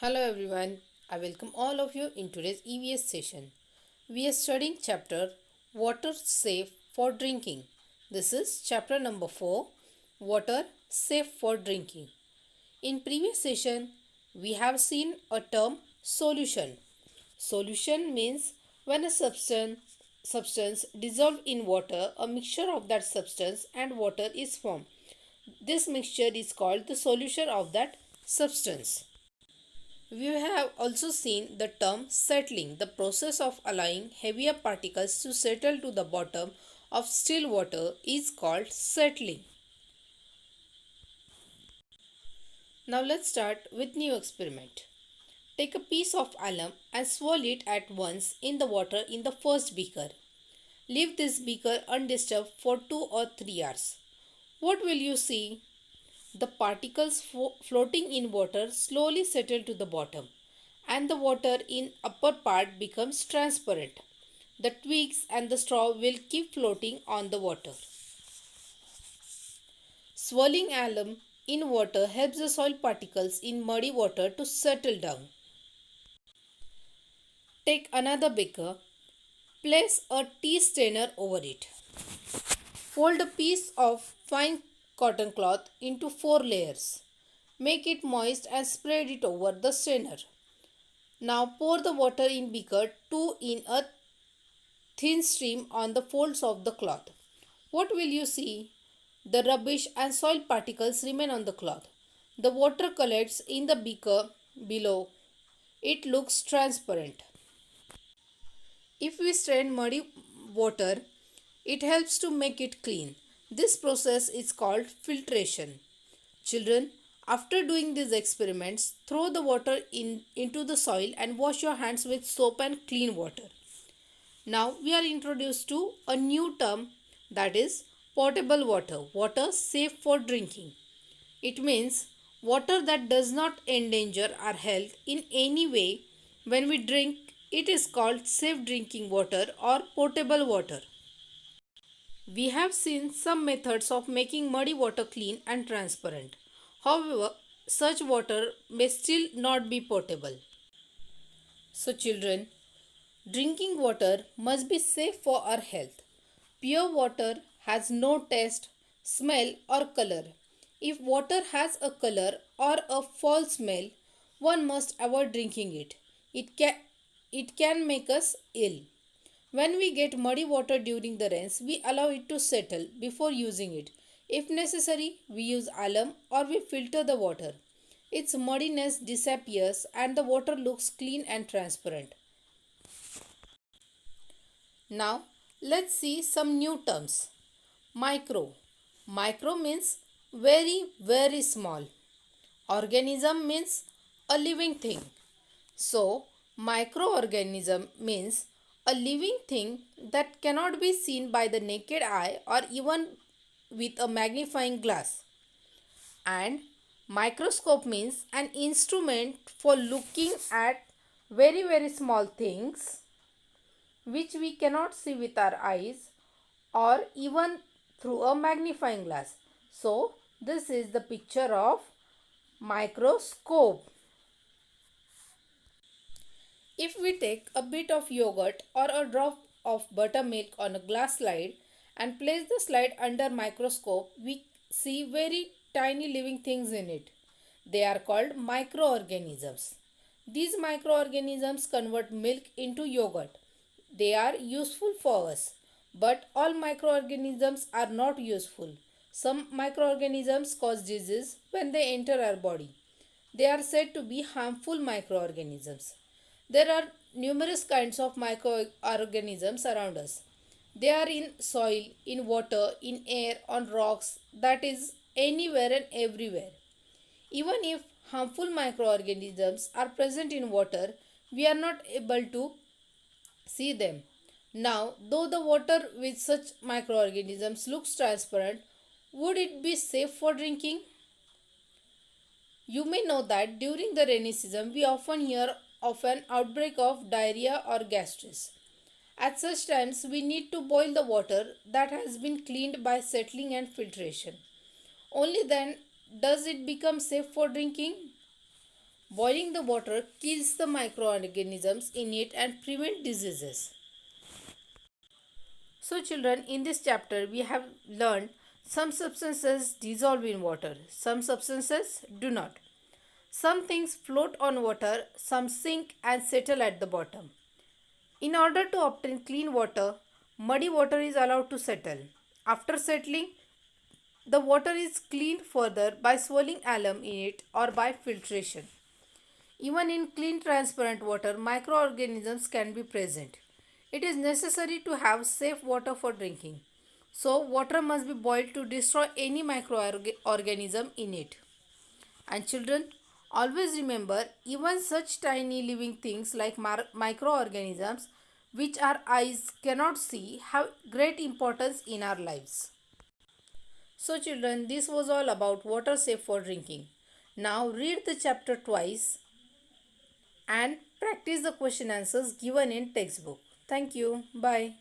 Hello everyone, I welcome all of you in today's EVS session. We are studying chapter Water Safe for Drinking. This is chapter number 4, Water Safe for Drinking. In previous session, we have seen a term solution. Solution means when a substance dissolved in water, a mixture of that substance and water is formed. This mixture is called the solution of that substance. We have also seen the term settling, the process of allowing heavier particles to settle to the bottom of still water is called settling. Now let's start with new experiment. Take a piece of alum and swirl it at once in the water in the first beaker. Leave this beaker undisturbed for 2 or 3 hours. What will you see? The particles floating in water slowly settle to the bottom and the water in upper part becomes transparent. The twigs and the straw will keep floating on the water. Swirling alum in water helps the soil particles in muddy water to settle down. Take another beaker, place a tea strainer over it. Fold a piece of fine cotton cloth into 4 layers. Make it moist and spread it over the strainer. Now pour the water in beaker 2 in a thin stream on the folds of the cloth. What will you see? The rubbish and soil particles remain on the cloth. The water collects in the beaker below. It looks transparent. If we strain muddy water, it helps to make it clean. This process is called filtration. Children, after doing these experiments, throw the water into the soil and wash your hands with soap and clean water. Now we are introduced to a new term, that is potable water, water safe for drinking. It means water that does not endanger our health in any way. When we drink, it is called safe drinking water or potable water. We have seen some methods of making muddy water clean and transparent. However, such water may still not be potable. So, children, drinking water must be safe for our health. Pure water has no taste, smell, or color. If water has a color or a foul smell, one must avoid drinking it. It can make us ill. When we get muddy water during the rains, we allow it to settle before using it. If necessary, we use alum or we filter the water. Its muddiness disappears and the water looks clean and transparent. Now, let's see some new terms. Micro. Micro means very small. Organism means a living thing. So, microorganism means a living thing that cannot be seen by the naked eye or even with a magnifying glass. And microscope means an instrument for looking at very small things which we cannot see with our eyes or even through a magnifying glass. So, this is the picture of microscope. If we take a bit of yogurt or a drop of buttermilk on a glass slide and place the slide under microscope, we see very tiny living things in it. They are called microorganisms. These microorganisms convert milk into yogurt. They are useful for us, but all microorganisms are not useful. Some microorganisms cause disease when they enter our body. They are said to be harmful microorganisms. There are numerous kinds of microorganisms around us. They are in soil, in water, in air, on rocks, that is, anywhere and everywhere. Even if harmful microorganisms are present in water, we are not able to see them. Now, though the water with such microorganisms looks transparent, would it be safe for drinking? You may know that during the rainy season we often hear of an outbreak of diarrhea or gastritis. At such times we need to boil the water that has been cleaned by settling and filtration. Only then does it become safe for drinking. Boiling the water kills the microorganisms in it and prevent diseases. So children, in this chapter we have learned some substances dissolve in water, some substances do not. Some things float on water, some sink and settle at the bottom. In order to obtain clean water, muddy water is allowed to settle. After settling, the water is cleaned further by swirling alum in it or by filtration. Even in clean transparent water, microorganisms can be present. It is necessary to have safe water for drinking. So, water must be boiled to destroy any microorganism in it. And children, always remember, even such tiny living things like microorganisms, which our eyes cannot see, have great importance in our lives. So, children, this was all about water safe for drinking. Now, read the chapter twice and practice the question answers given in textbook. Thank you. Bye.